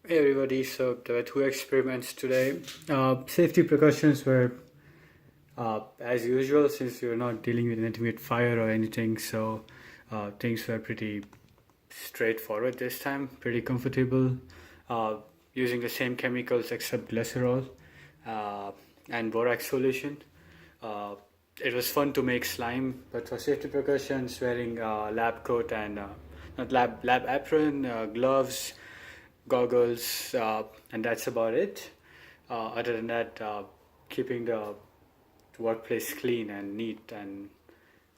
Hey everybody, so there were two experiments today. Safety precautions were as usual since we were not dealing with anything with fire or anything, so things were pretty straightforward this time, pretty comfortable, uh, using the same chemicals except glycerol uh, and borax solution. Uh, it was fun to make slime, but for safety precautions, wearing lab coat and not lab apron, gloves, goggles, and that's about it. Other than that, keeping the workplace clean and neat and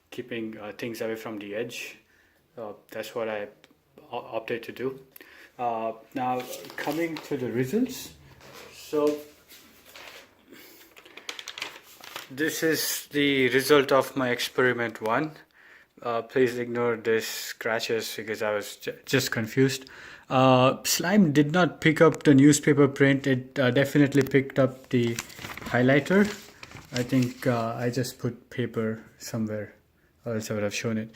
keeping things away from the edge. That's what I opted to do. Now, coming to the results. So, this is the result of my experiment one. Please ignore these scratches because I was just confused. Slime did not pick up the newspaper print. It definitely picked up the highlighter. I think I just put paper somewhere, or else I would have shown it.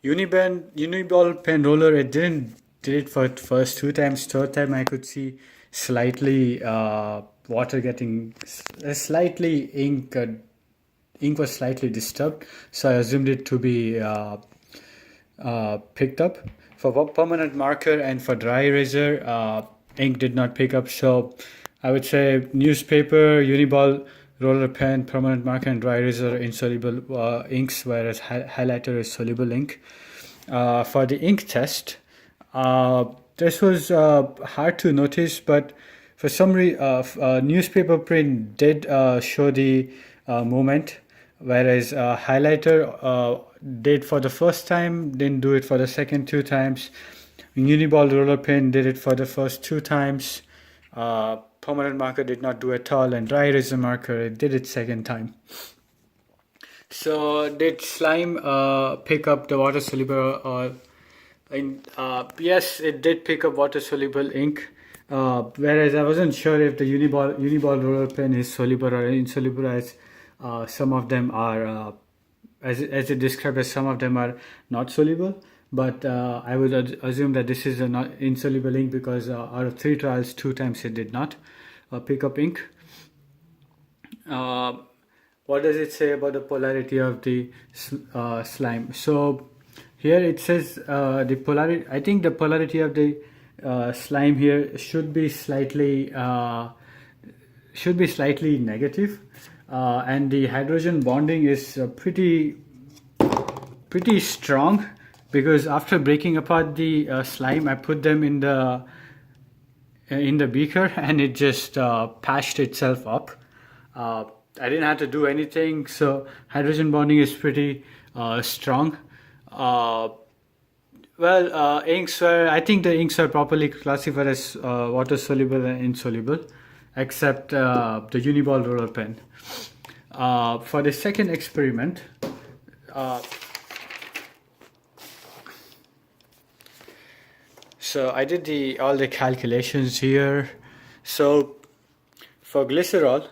Uniball pen roller. It did it for first two times. Third time I could see slightly water getting slightly ink. Ink was slightly disturbed, so I assumed it to be picked up. For permanent marker and for dry eraser, ink did not pick up. So I would say newspaper, uniball, roller pen, permanent marker, and dry eraser are insoluble inks, whereas highlighter is soluble ink. For the ink test, this was hard to notice, but for some reason, newspaper print did show the movement, whereas highlighter did for the first time, didn't do it for the second two times. Uniball roller pen did it for the first two times. Permanent marker did not do at all, and dry eraser marker it did it second time. So did slime pick up the water soluble? Yes, it did pick up water soluble ink. Whereas I wasn't sure if the uniball roller pen is soluble or insoluble, as some of them are, as it described, as some of them are not soluble. But I would assume that this is a not insoluble ink because out of 3 trials, 2 times it did not pick up ink. What does it say about the polarity of the slime? So here it says the polarity. I think the polarity of the slime here should be slightly negative, and the hydrogen bonding is pretty strong, because after breaking apart the slime, I put them in the beaker and it just patched itself up. I didn't have to do anything, so hydrogen bonding is pretty strong. I think the inks are properly classified as water soluble and insoluble, except the uniball roller pen. For the second experiment, so I did all the calculations here. So for glycerol,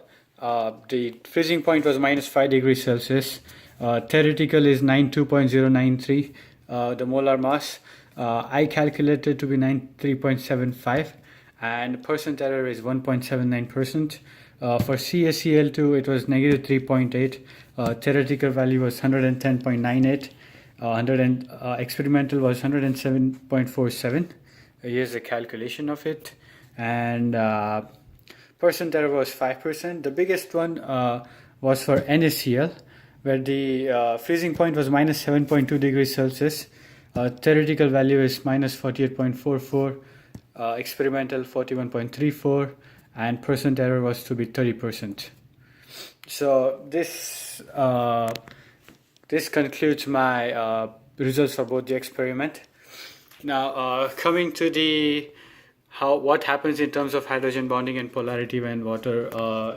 the freezing point was -5 degrees Celsius. Theoretical is 92.093. The molar mass I calculated to be 93.75, and percent error is 1.79%. For CaCl2 it was -3.8. Theoretical value was 110.98. Experimental was 107.47. Here's the calculation of it, and percent error was 5%. The biggest one was for NaCl, where the freezing point was -7.2 degrees Celsius. Theoretical value is -48.44. Experimental 41.34, and percent error was to be 30%. So this concludes my results for both the experiment. Now coming to the what happens in terms of hydrogen bonding and polarity when water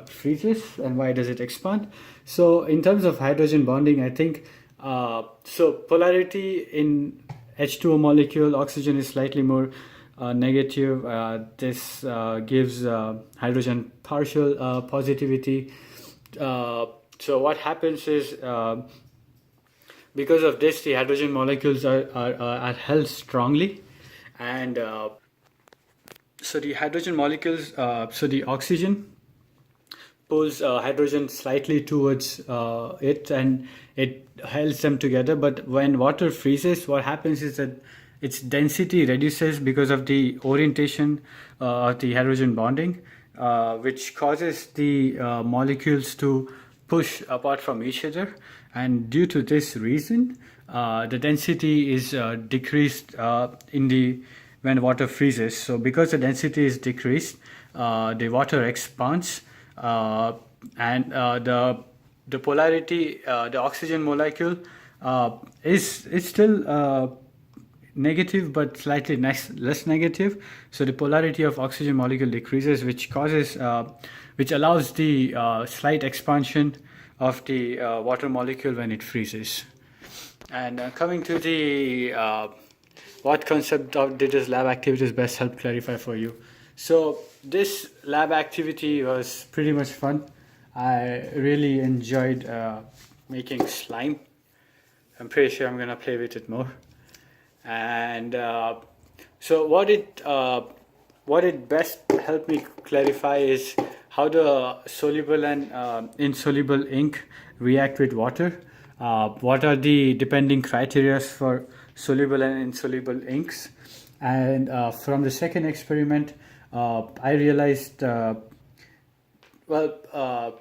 freezes, and why does it expand. So in terms of hydrogen bonding, I think so polarity in H2O molecule, oxygen is slightly more negative. This gives hydrogen partial positivity. So what happens is, because of this, the hydrogen molecules are held strongly, and So the hydrogen molecules, so the oxygen pulls hydrogen slightly towards it, and it holds them together. But when water freezes, what happens is that its density reduces because of the orientation of the hydrogen bonding, which causes the molecules to push apart from each other. And due to this reason, the density is decreased in the when water freezes. So because the density is decreased, the water expands, and the polarity, the oxygen molecule is still negative, but slightly less negative. So the polarity of oxygen molecule decreases, which allows the slight expansion of the water molecule when it freezes. And coming to the what concept of did this lab activities best help clarify for you? So this lab activity was pretty much fun. I really enjoyed making slime. I'm pretty sure I'm gonna play with it more. And so what it best helped me clarify is how the soluble and insoluble ink react with water. What are the depending criteria for soluble and insoluble inks? And from the second experiment, I realized well.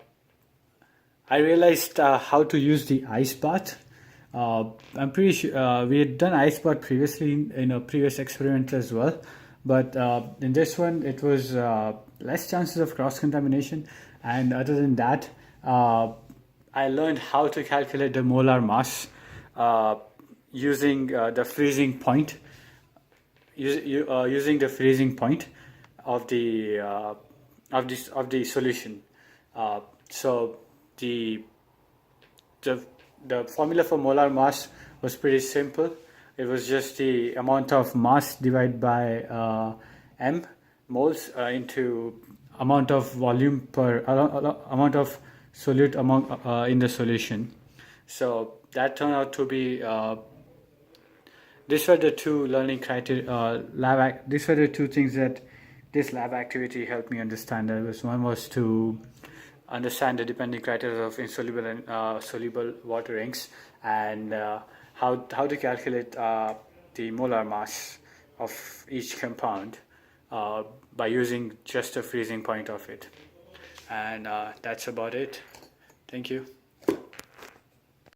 I realized how to use the ice bath. I'm pretty sure we had done ice bath previously in a previous experiment as well, but in this one it was less chances of cross contamination. And other than that, I learned how to calculate the molar mass using the freezing point, using the freezing point of the solution. So the the formula for molar mass was pretty simple. It was just the amount of mass divided by m moles into amount of volume per amount of solute amount in the solution. So that turned out to be these were the two learning criteria. These were the two things that this lab activity helped me understand. One was to understand the depending criteria of insoluble and soluble water inks, and how to calculate the molar mass of each compound by using just a freezing point of it. And that's about it. Thank you.